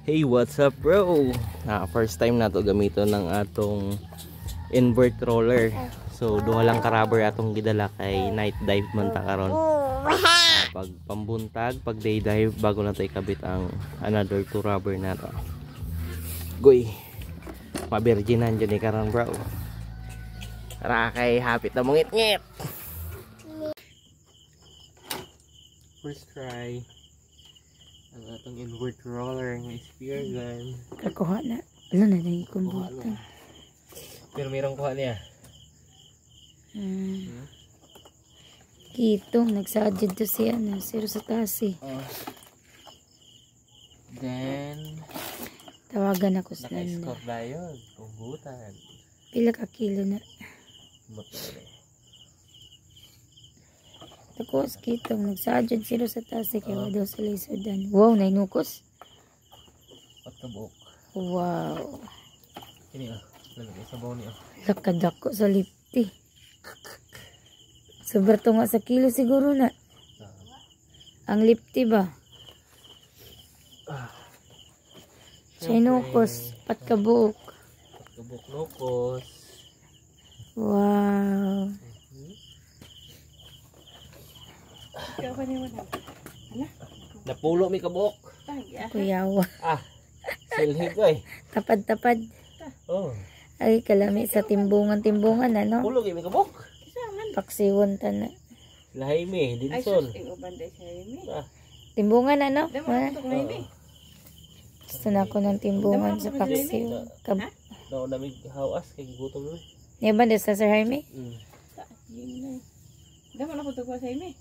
Hey, what's up bro? First time na to gamiton ng atong invert roller. So duha lang ka rubber atong gidala kay night dive man ta karon. Pag pambuntag, pag day dive bago na to ikabit ang another 2 rubber na to. Goy. Mabirginan dyan ni karon bro. Tara kay hapit na mong ngit-ngit. First try ang atong invert roller ng spear gun. Kakuha na. Ano na yung kumbutan. Pero mayroong kuha niya. Kitong nagsadjad to siya na zero sa tasi. Then Tawagan ako sa naka-score na yun. Kumbutan. Pila ka kilo na. Tapos kitong nagsadjad zero sa tasi kaya daw sa lisudan. Wow, nainukos. At kabuok. Wow. Ini lalagay sa baw niya. Lakadako sa lipti. Sobrang tunga sa kilo siguro na. Ang lipti ba? Sinukos, patkabuok. Patkabuok nukos. Wow. Napulo mi kabuok. Kuyawa. Silhig ay. Tapad-tapad. Oh. Ay, kalami sa timbungan-timbungan, ano? Pulo mi kabuok. Paksiwon ta na. Lahayme, Dinson. Timbungan, ano? Gusto na ako ng timbungan sa paksiw. No, namig hawas kay gutom ni. Niya ba sa Sir Jaime? Dama na ko to ko sa imi.